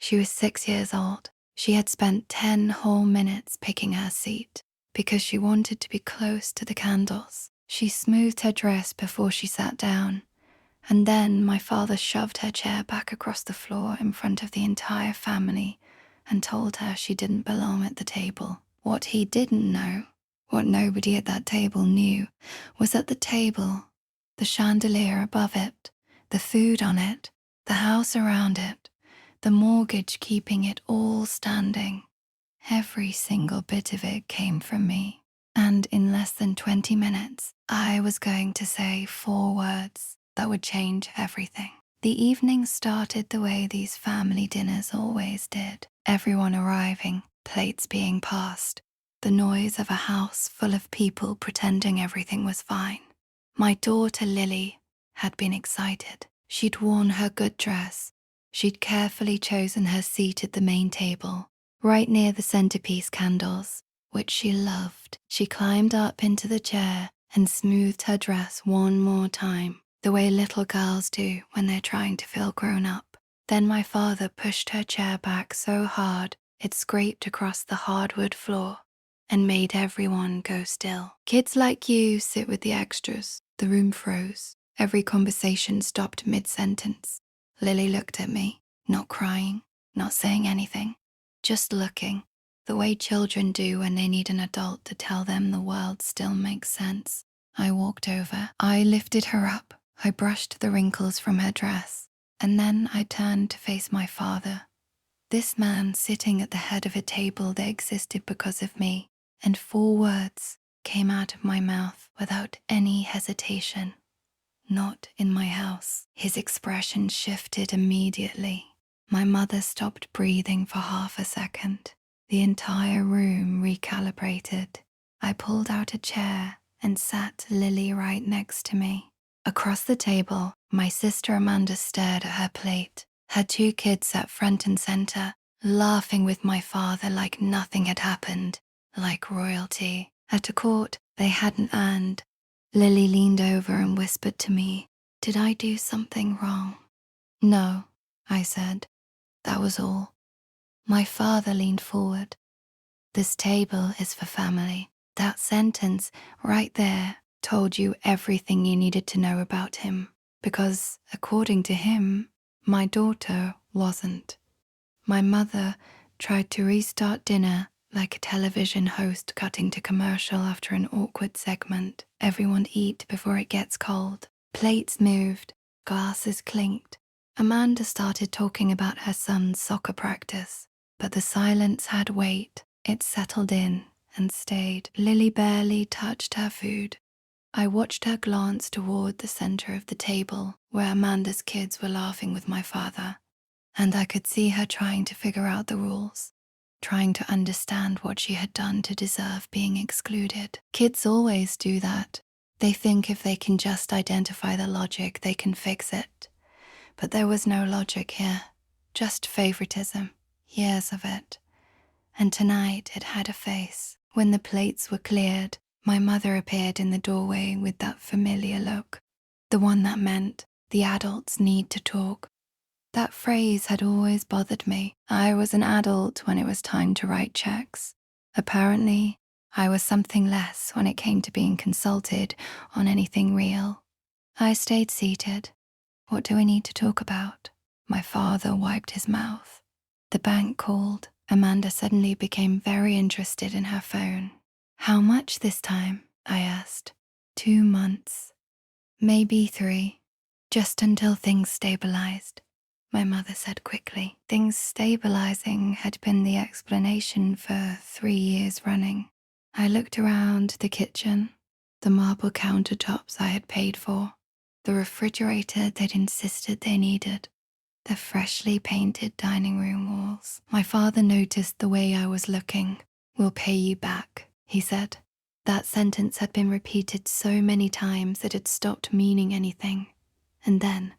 She was 6 years old. She had spent 10 whole minutes picking her seat because she wanted to be close to the candles. She smoothed her dress before she sat down, and then my father shoved her chair back across the floor in front of the entire family and told her she didn't belong at the table. What he didn't know, what nobody at that table knew, was that the table, the chandelier above it, the food on it, the house around it, the mortgage keeping it all standing, every single bit of it came from me. And in less than 20 minutes, I was going to say 4 words that would change everything. The evening started the way these family dinners always did. Everyone arriving, plates being passed, the noise of a house full of people pretending everything was fine. My daughter Lily had been excited. She'd worn her good dress. She'd carefully chosen her seat at the main table, right near the centerpiece candles, which she loved. She climbed up into the chair and smoothed her dress one more time, the way little girls do when they're trying to feel grown up. Then my father pushed her chair back so hard it scraped across the hardwood floor and made everyone go still. Kids like you sit with the extras. The room froze. Every conversation stopped mid-sentence. Lily looked at me, not crying, not saying anything, just looking, the way children do when they need an adult to tell them the world still makes sense. I walked over. I lifted her up. I brushed the wrinkles from her dress, and then I turned to face my father. This man sitting at the head of a table that existed because of me, and 4 words came out of my mouth without any hesitation. Not in my house. His expression shifted immediately. My mother stopped breathing for half a second. The entire room recalibrated. I pulled out a chair and sat Lily right next to me. Across the table, my sister Amanda stared at her plate. Her 2 kids sat front and center, laughing with my father like nothing had happened, like royalty. At a court they hadn't earned. Lily leaned over and whispered to me, "Did I do something wrong?" "No," I said. That was all. My father leaned forward. "This table is for family." That sentence right there told you everything you needed to know about him, because according to him, my daughter wasn't. My mother tried to restart dinner like a television host cutting to commercial after an awkward segment. Everyone eat before it gets cold. Plates moved, glasses clinked. Amanda started talking about her son's soccer practice, but the silence had weight. It settled in and stayed. Lily barely touched her food. I watched her glance toward the center of the table where Amanda's kids were laughing with my father, and I could see her trying to figure out the rules, trying to understand what she had done to deserve being excluded. Kids always do that. They think if they can just identify the logic, they can fix it. But there was no logic here, just favoritism, years of it. And tonight it had a face. When the plates were cleared, my mother appeared in the doorway with that familiar look, the one that meant the adults need to talk. That phrase had always bothered me. I was an adult when it was time to write checks. Apparently, I was something less when it came to being consulted on anything real. I stayed seated. What do we need to talk about? My father wiped his mouth. The bank called. Amanda suddenly became very interested in her phone. "How much this time?" I asked. 2 months. Maybe 3. Just until things stabilized, my mother said quickly. Things stabilizing had been the explanation for 3 years running. I looked around the kitchen, the marble countertops I had paid for, the refrigerator they'd insisted they needed, the freshly painted dining room walls. My father noticed the way I was looking. "We'll pay you back," he said. That sentence had been repeated so many times it had stopped meaning anything. And then,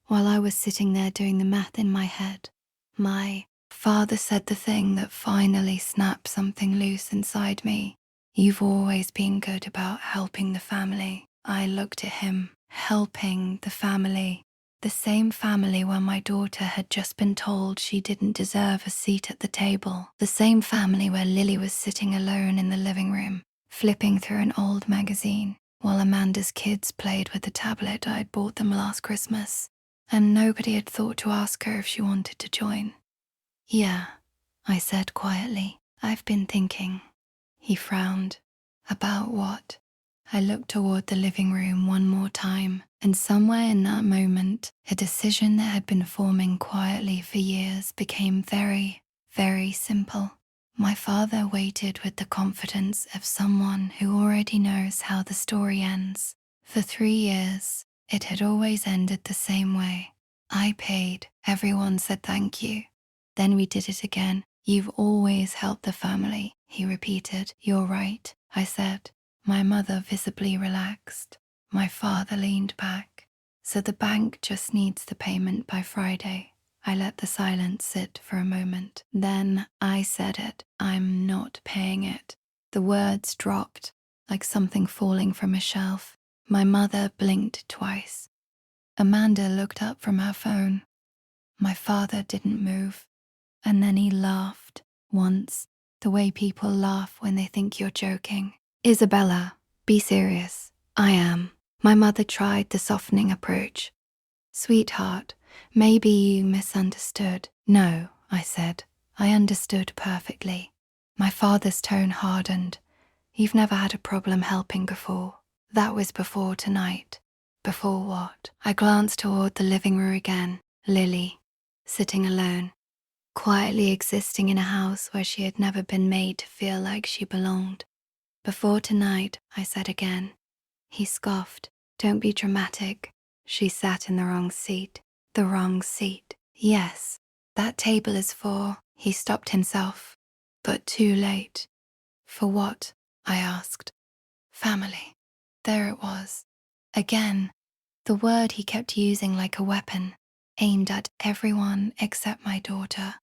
while I was sitting there doing the math in my head, my father said the thing that finally snapped something loose inside me. "You've always been good about helping the family." I looked at him. Helping the family. The same family where my daughter had just been told she didn't deserve a seat at the table. The same family where Lily was sitting alone in the living room, flipping through an old magazine, while Amanda's kids played with the tablet I'd bought them last Christmas, and nobody had thought to ask her if she wanted to join. Yeah, I said quietly. I've been thinking. He frowned. About what? I looked toward the living room one more time, and somewhere in that moment, a decision that had been forming quietly for years became very, very simple. My father waited with the confidence of someone who already knows how the story ends. For 3 years, it had always ended the same way. I paid, everyone said thank you. Then we did it again. You've always helped the family, he repeated. You're right, I said. My mother visibly relaxed. My father leaned back. So the bank just needs the payment by Friday. I let the silence sit for a moment. Then I said it. I'm not paying it. The words dropped, like something falling from a shelf. My mother blinked twice. Amanda looked up from her phone. My father didn't move. And then he laughed, once, the way people laugh when they think you're joking. Isabella, be serious. I am. My mother tried the softening approach. Sweetheart, maybe you misunderstood. No, I said. I understood perfectly. My father's tone hardened. You've never had a problem helping before. That was before tonight. Before what? I glanced toward the living room again. Lily, sitting alone, quietly existing in a house where she had never been made to feel like she belonged. Before tonight, I said again. He scoffed. Don't be dramatic. She sat in the wrong seat. The wrong seat. Yes, that table is for... He stopped himself. But too late. For what? I asked. Family. There it was. Again, the word he kept using like a weapon, aimed at everyone except my daughter.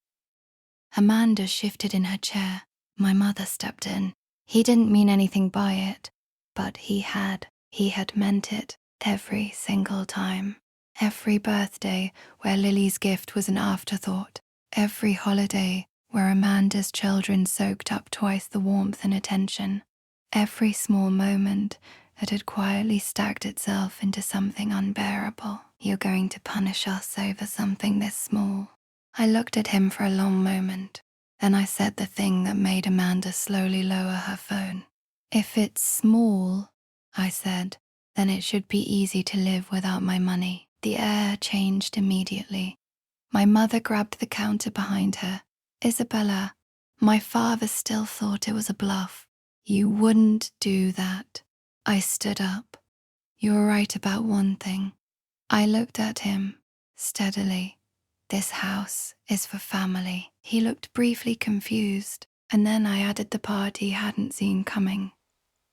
Amanda shifted in her chair. My mother stepped in. He didn't mean anything by it, but he had. He had meant it every single time. Every birthday where Lily's gift was an afterthought. Every holiday where Amanda's children soaked up twice the warmth and attention. Every small moment that had quietly stacked itself into something unbearable. You're going to punish us over something this small. I looked at him for a long moment. Then I said the thing that made Amanda slowly lower her phone. If it's small, I said, then it should be easy to live without my money. The air changed immediately. My mother grabbed the counter behind her. Isabella, my father still thought it was a bluff. You wouldn't do that. I stood up. You're right about one thing. I looked at him, steadily. This house is for family. He looked briefly confused, and then I added the part he hadn't seen coming.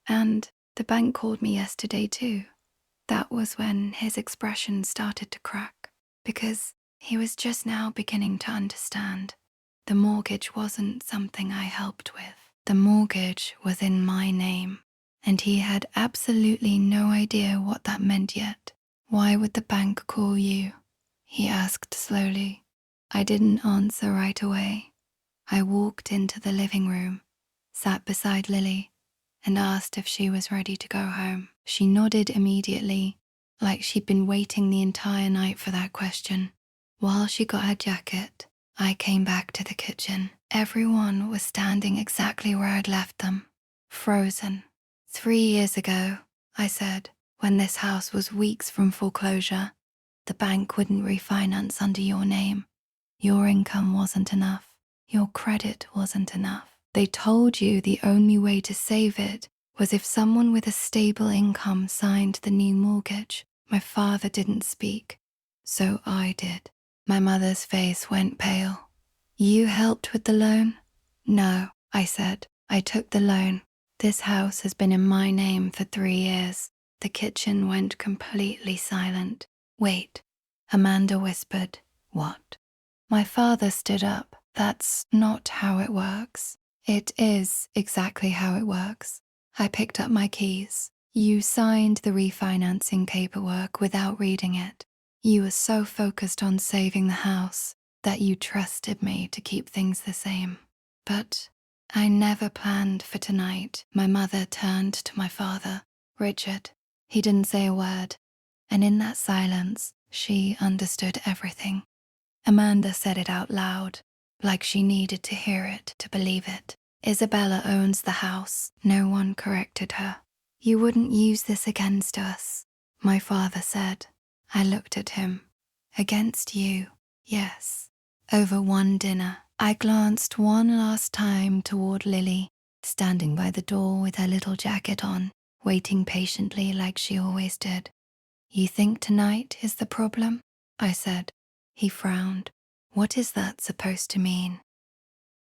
And the bank called me yesterday too. That was when his expression started to crack, because he was just now beginning to understand. The mortgage wasn't something I helped with. The mortgage was in my name, and he had absolutely no idea what that meant yet. Why would the bank call you? He asked slowly. I didn't answer right away. I walked into the living room, sat beside Lily, and asked if she was ready to go home. She nodded immediately, like she'd been waiting the entire night for that question. While she got her jacket, I came back to the kitchen. Everyone was standing exactly where I'd left them, frozen. 3 years ago, I said, when this house was weeks from foreclosure, the bank wouldn't refinance under your name. Your income wasn't enough. Your credit wasn't enough. They told you the only way to save it was if someone with a stable income signed the new mortgage. My father didn't speak, so I did. My mother's face went pale. You helped with the loan? No, I said. I took the loan. This house has been in my name for 3 years. The kitchen went completely silent. Wait, Amanda whispered. What? My father stood up. That's not how it works. It is exactly how it works. I picked up my keys. You signed the refinancing paperwork without reading it. You were so focused on saving the house that you trusted me to keep things the same. But I never planned for tonight. My mother turned to my father, Richard. He didn't say a word, and in that silence, she understood everything. Amanda said it out loud, like she needed to hear it to believe it. Isabella owns the house. No one corrected her. You wouldn't use this against us, my father said. I looked at him. Against you, yes. Over one dinner, I glanced one last time toward Lily, standing by the door with her little jacket on, waiting patiently like she always did. You think tonight is the problem? I said. He frowned. What is that supposed to mean?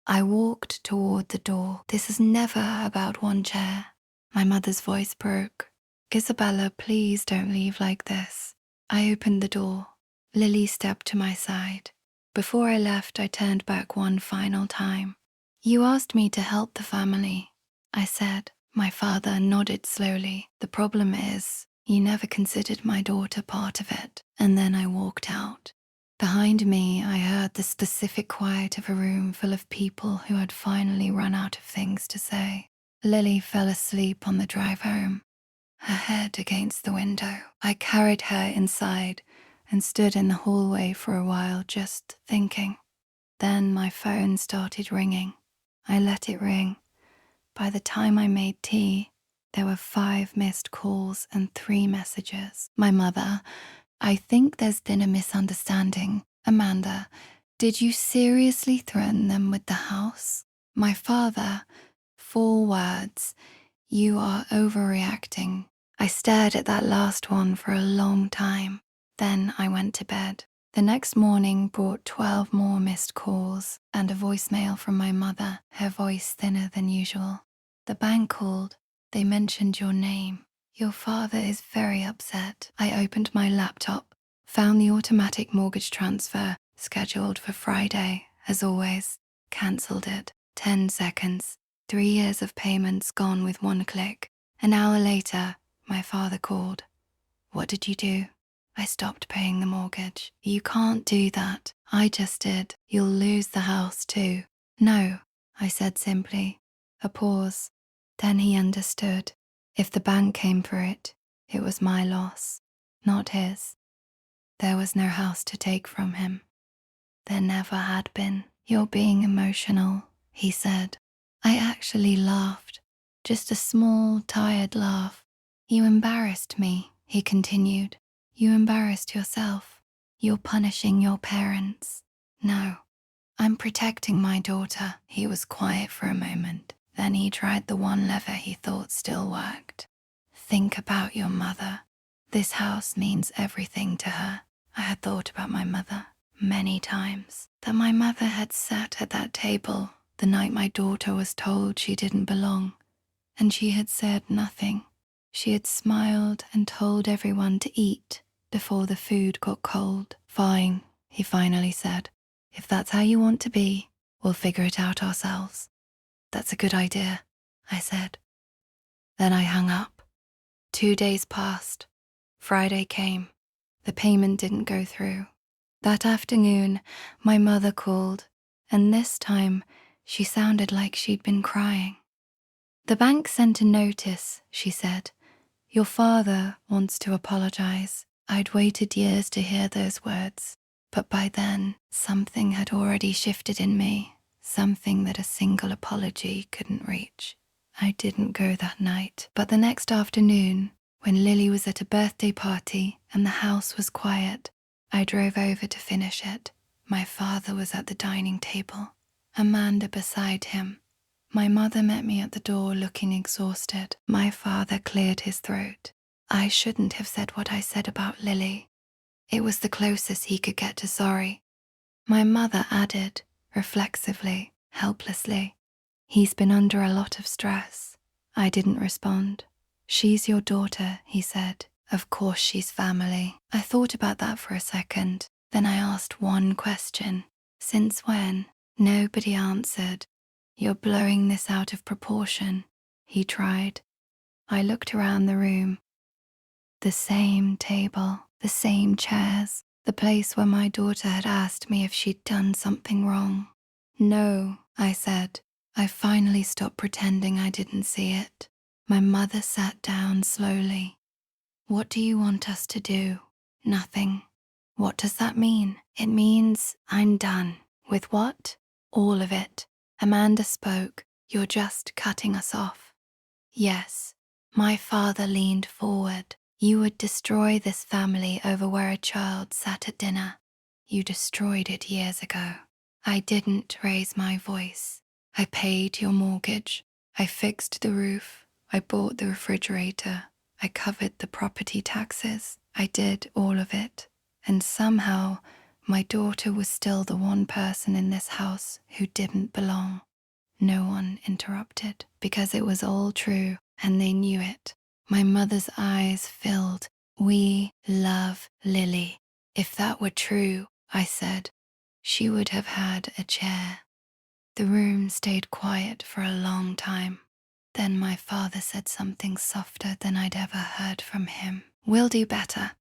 I walked toward the door. This is never about one chair. My mother's voice broke. Isabella, please don't leave like this. I opened the door. Lily stepped to my side. Before I left, I turned back one final time. You asked me to help the family, I said. My father nodded slowly. The problem is, you never considered my daughter part of it. And then I walked out. Behind me, I heard the specific quiet of a room full of people who had finally run out of things to say. Lily fell asleep on the drive home, her head against the window. I carried her inside and stood in the hallway for a while just thinking. Then my phone started ringing. I let it ring. By the time I made tea, there were 5 missed calls and 3 messages. My mother, I think there's been a misunderstanding. Amanda, did you seriously threaten them with the house? My father, 4 words. You are overreacting. I stared at that last one for a long time. Then I went to bed. The next morning brought 12 more missed calls and a voicemail from my mother, her voice thinner than usual. The bank called. They mentioned your name. Your father is very upset. I opened my laptop, found the automatic mortgage transfer scheduled for Friday, as always, cancelled it. 10 seconds. 3 years of payments gone with one click. An hour later, my father called. What did you do? I stopped paying the mortgage. You can't do that. I just did. You'll lose the house too. No, I said simply. A pause. Then he understood. If the bank came for it, it was my loss, not his. There was no house to take from him. There never had been. You're being emotional, he said. I actually laughed. Just a small, tired laugh. You embarrassed me, he continued. You embarrassed yourself. You're punishing your parents. No, I'm protecting my daughter. He was quiet for a moment. Then he tried the one lever he thought still worked. Think about your mother. This house means everything to her. I had thought about my mother many times. That my mother had sat at that table the night my daughter was told she didn't belong, and she had said nothing. She had smiled and told everyone to eat before the food got cold. Fine, he finally said. If that's how you want to be, we'll figure it out ourselves. That's a good idea, I said. Then I hung up. 2 days passed. Friday came. The payment didn't go through. That afternoon, my mother called, and this time she sounded like she'd been crying. The bank sent a notice, she said. Your father wants to apologize. I'd waited years to hear those words, but by then something had already shifted in me, something that a single apology couldn't reach. I didn't go that night, but the next afternoon, when Lily was at a birthday party and the house was quiet, I drove over to finish it. My father was at the dining table, Amanda beside him. My mother met me at the door looking exhausted. My father cleared his throat. I shouldn't have said what I said about Lily. It was the closest he could get to sorry. My mother added, reflexively, helplessly, he's been under a lot of stress. I didn't respond. She's your daughter, he said. Of course she's family. I thought about that for a second. Then I asked one question. Since when? Nobody answered. You're blowing this out of proportion, he tried. I looked around the room. The same table, the same chairs, the place where my daughter had asked me if she'd done something wrong. No, I said. I finally stopped pretending I didn't see it. My mother sat down slowly. What do you want us to do? Nothing. What does that mean? It means I'm done. With what? All of it. Amanda spoke. You're just cutting us off. Yes. My father leaned forward. You would destroy this family over where a child sat at dinner. You destroyed it years ago. I didn't raise my voice. I paid your mortgage. I fixed the roof. I bought the refrigerator. I covered the property taxes. I did all of it. And somehow, my daughter was still the one person in this house who didn't belong. No one interrupted because it was all true and they knew it. My mother's eyes filled. We love Lily. If that were true, I said, she would have had a chair. The room stayed quiet for a long time. Then my father said something softer than I'd ever heard from him. We'll do better.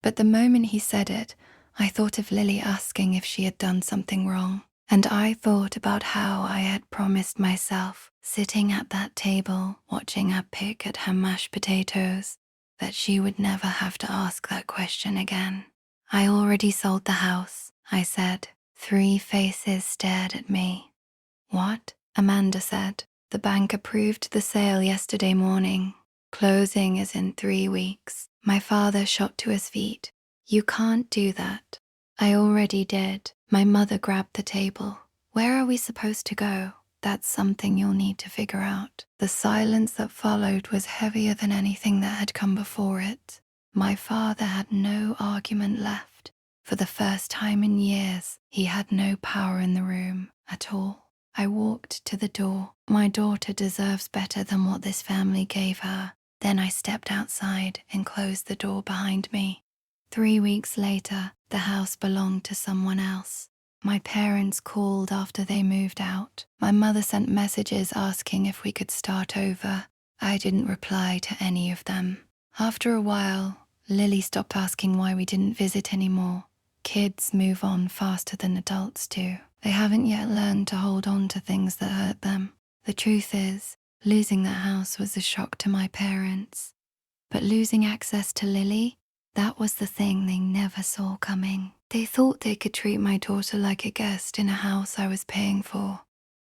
But the moment he said it, I thought of Lily asking if she had done something wrong. And I thought about how I had promised myself, sitting at that table, watching her pick at her mashed potatoes, that she would never have to ask that question again. I already sold the house, I said. 3 faces stared at me. What? Amanda said. The bank approved the sale yesterday morning. Closing is in 3 weeks. My father shot to his feet. You can't do that. I already did. My mother grabbed the table. Where are we supposed to go? That's something you'll need to figure out. The silence that followed was heavier than anything that had come before it. My father had no argument left. For the first time in years, he had no power in the room at all. I walked to the door. My daughter deserves better than what this family gave her. Then I stepped outside and closed the door behind me. 3 weeks later, the house belonged to someone else. My parents called after they moved out. My mother sent messages asking if we could start over. I didn't reply to any of them. After a while, Lily stopped asking why we didn't visit anymore. Kids move on faster than adults do. They haven't yet learned to hold on to things that hurt them. The truth is, losing that house was a shock to my parents. But losing access to Lily, that was the thing they never saw coming. They thought they could treat my daughter like a guest in a house I was paying for,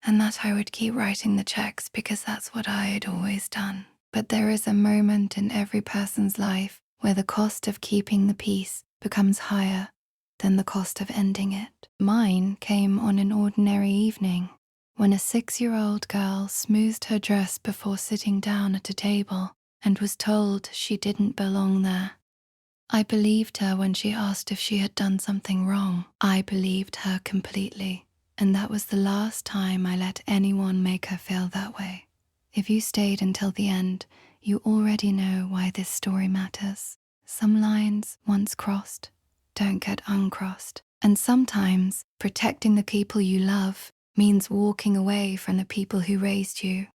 and that I would keep writing the checks because that's what I had always done. But there is a moment in every person's life where the cost of keeping the peace becomes higher than the cost of ending it. Mine came on an ordinary evening when a 6-year-old girl smoothed her dress before sitting down at a table and was told she didn't belong there. I believed her when she asked if she had done something wrong. I believed her completely, and that was the last time I let anyone make her feel that way. If you stayed until the end, you already know why this story matters. Some lines, once crossed, don't get uncrossed. And sometimes protecting the people you love means walking away from the people who raised you.